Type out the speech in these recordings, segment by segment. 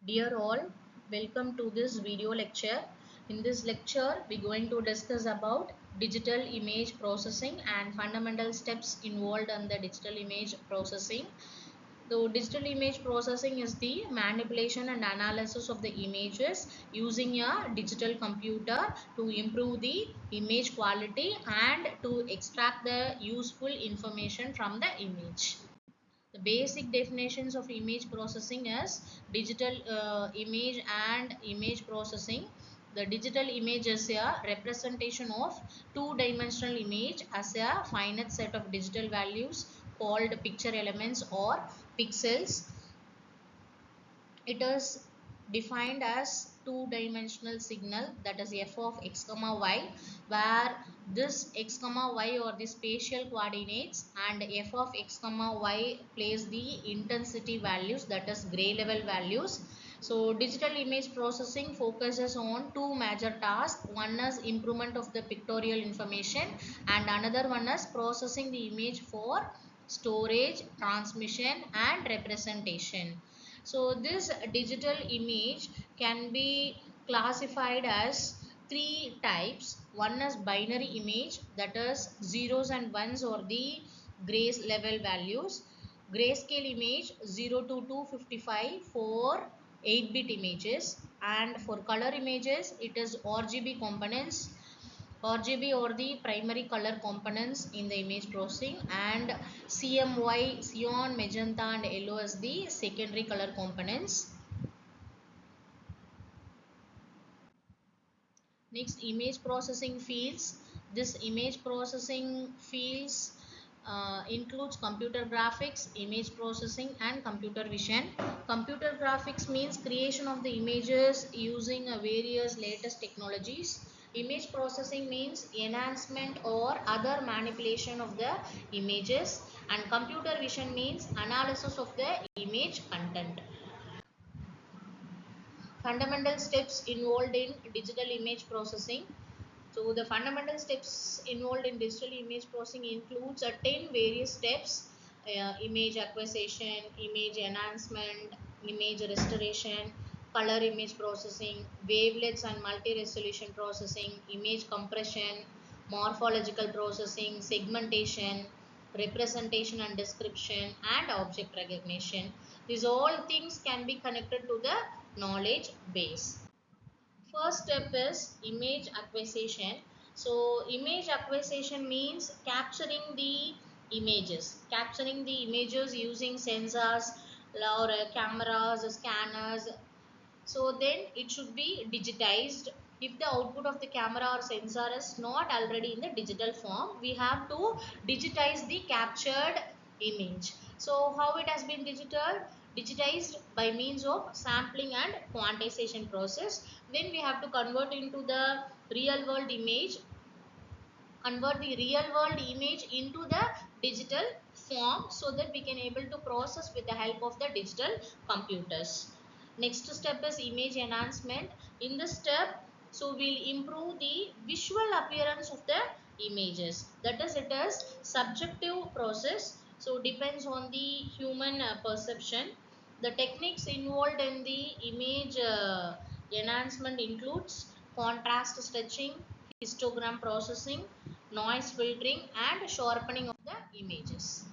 Dear all, welcome to this video lecture. In this lecture, we're going to discuss about digital image processing and fundamental steps involved in the digital image processing. So, digital image processing is the manipulation and analysis of the images using a digital computer to improve the image quality and to extract the useful information from the image. The basic definitions of image processing is digital image and image processing. The digital image is a representation of two-dimensional image as a finite set of digital values called picture elements or pixels. It is defined as two-dimensional signal, that is f of x comma y, where this x comma y or the spatial coordinates and f of x comma y plays the intensity values, that is gray level values. So digital image processing focuses on two major tasks. One is improvement of the pictorial information and another one is processing the image for storage, transmission and representation. So this digital image can be classified as three types. One is binary image, that is zeros and ones or the grace level values. Grayscale image 0 to 255 for 8-bit images, and for color images it is RGB components. RGB or the primary color components in the image processing, and CMY, cyan, magenta and yellow as the secondary color components. Next, image processing fields. This image processing fields includes computer graphics, image processing and computer vision. Computer graphics means creation of the images using various latest technologies. Image processing means enhancement or other manipulation of the images, and computer vision means analysis of the image content. Fundamental steps involved in digital image processing. So the fundamental steps involved in digital image processing includes 10 various steps: image acquisition, image enhancement, image restoration, color image processing, wavelets and multi-resolution processing, image compression, morphological processing, segmentation, representation and description, and object recognition. These all things can be connected to the knowledge base. First step is image acquisition. So image acquisition means capturing the images using sensors or cameras, canners. So then it should be digitized. If the output of the camera or sensor is not already in the digital form, we have to digitize the captured image. So how it has been digitized by means of sampling and quantization process. Then we have to convert into the real world image, convert the real world image into the digital form, so that we can able to process with the help of the digital computers. Next step is image enhancement. In this step, so we'll improve the visual appearance of the images, that is it is subjective process, so depends on the human perception. The techniques involved in the image enhancement includes contrast stretching, histogram processing, noise filtering and sharpening of the images.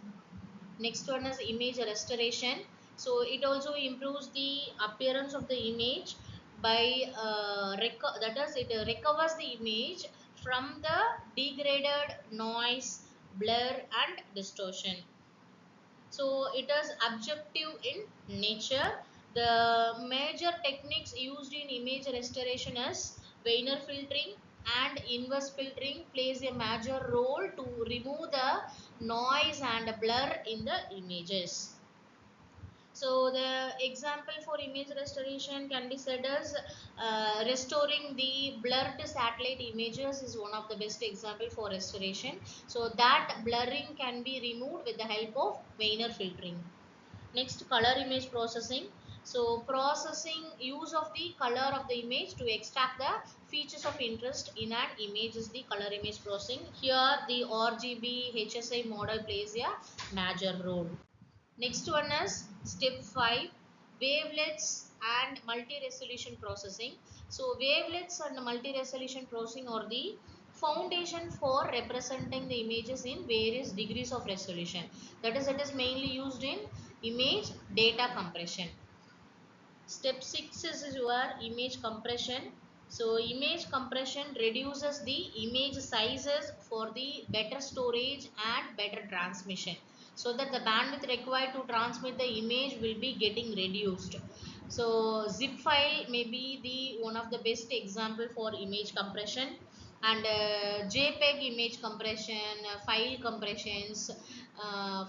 Next one is image restoration. So it also improves the appearance of the image by that is it recovers the image from the degraded noise, blur and distortion. So it is objective in nature. The major techniques used in image restoration is Weiner filtering and inverse filtering plays a major role to remove the noise and blur in the images. So the example for image restoration can be said as restoring the blurred satellite images is one of the best example for restoration. So that blurring can be removed with the help of Weiner filtering. Next, color image processing. So processing use of the color of the image to extract the features of interest in an image is the color image processing. Here the RGB HSI model plays a major role. Next one is step 5, wavelets and multi-resolution processing. So wavelets and multi-resolution processing are the foundation for representing the images in various degrees of resolution. That is, it is mainly used in image data compression. Step 6 is your image compression. So image compression reduces the image sizes for the better storage and better transmission, so that the bandwidth required to transmit the image will be getting reduced. So zip file may be the one of the best example for image compression, and JPEG image compression, file compressions,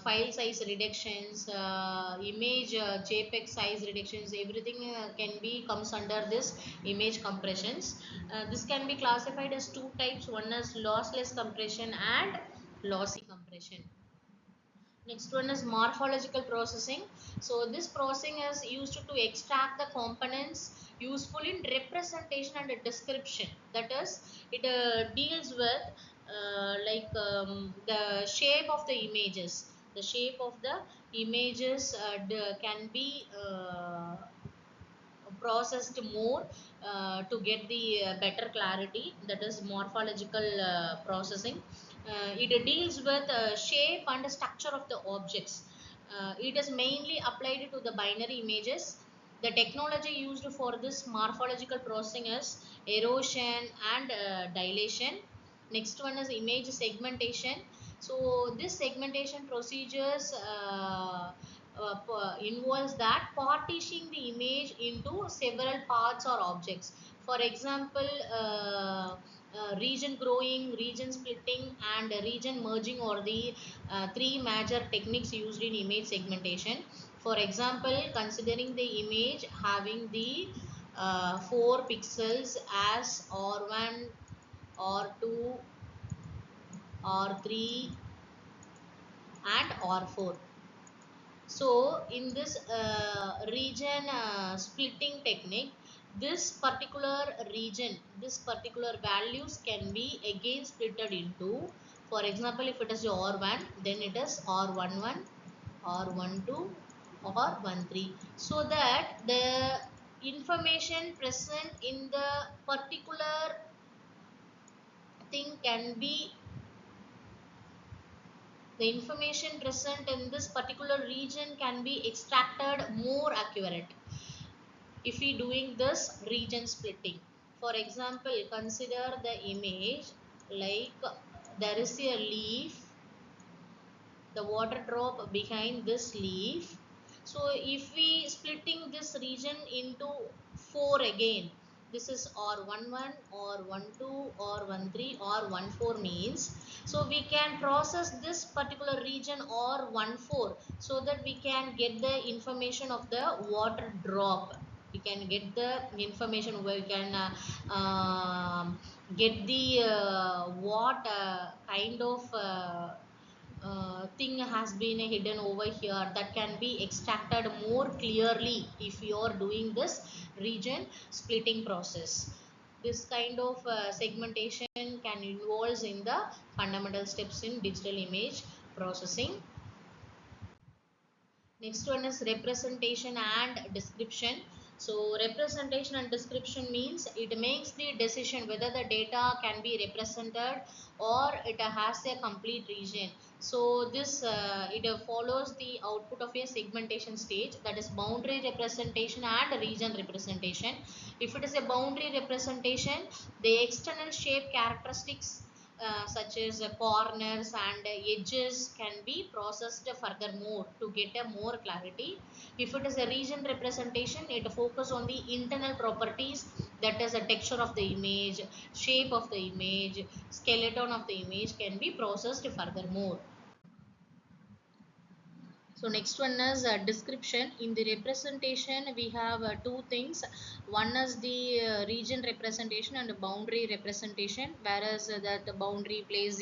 file size reductions, image JPEG size reductions, everything can be comes under this image compressions. This can be classified as two types. One is lossless compression and lossy compression. Next one is morphological processing. So this processing is used to extract the components useful in representation and description. That is, it deals with the shape of the images. The shape of the images can be processed more to get the better clarity. That is morphological processing. It deals with shape and structure of the objects. It is mainly applied to the binary images. The technology used for this morphological processing is erosion and dilation. Next one is image segmentation. So this segmentation procedures involves that partitioning the image into several parts or objects. For example, region growing, region splitting, and region merging are the three major techniques used in image segmentation. For example, considering the image having the 4 pixels as R1, R2, R3, and R4. So in this region splitting technique, this particular values can be again splitted into, for example, if it is R1, then it is R11, R12, or R13, so that the information present in the particular thing can be, the information present in this particular region can be extracted more accurate if we doing this region splitting. For example, consider the image like there is a leaf, the water drop behind this leaf. So if we splitting this region into 4 again, this is R11, R12, R13, R14 means, so we can process this particular region R14 so that we can get the information of the water drop. We can get the information where we can get the what kind of thing has been hidden over here, that can be extracted more clearly if you are doing this region splitting process. This kind of segmentation can involve in the fundamental steps in digital image processing. Next one is representation and description. So representation and description means it makes the decision whether the data can be represented or it has a complete region. So this it follows the output of a segmentation stage, that is boundary representation and region representation. If it is a boundary representation, the external shape characteristics such as corners and edges can be processed furthermore to get a more clarity. If it is a region representation, it focus on the internal properties, that is the texture of the image, shape of the image, skeleton of the image can be processed furthermore. So next one is description. In the representation we have two things. One is the region representation and boundary representation, whereas that the boundary plays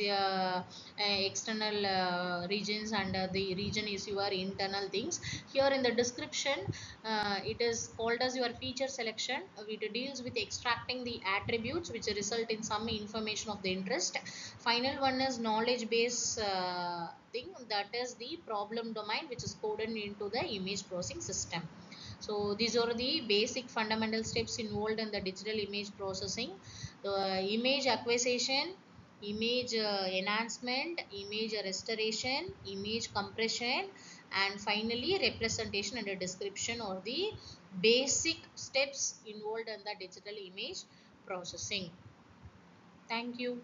external regions and the region is your internal things. Here in the description, it is called as your feature selection. It deals with extracting the attributes which result in some information of the interest. Final one is knowledge base thing, that is the problem domain which is coded into the image processing system. So these are the basic fundamental steps involved in the digital image processing: the image acquisition, image enhancement, image restoration, image compression, and finally representation and a description, or the basic steps involved in the digital image processing. Thank you.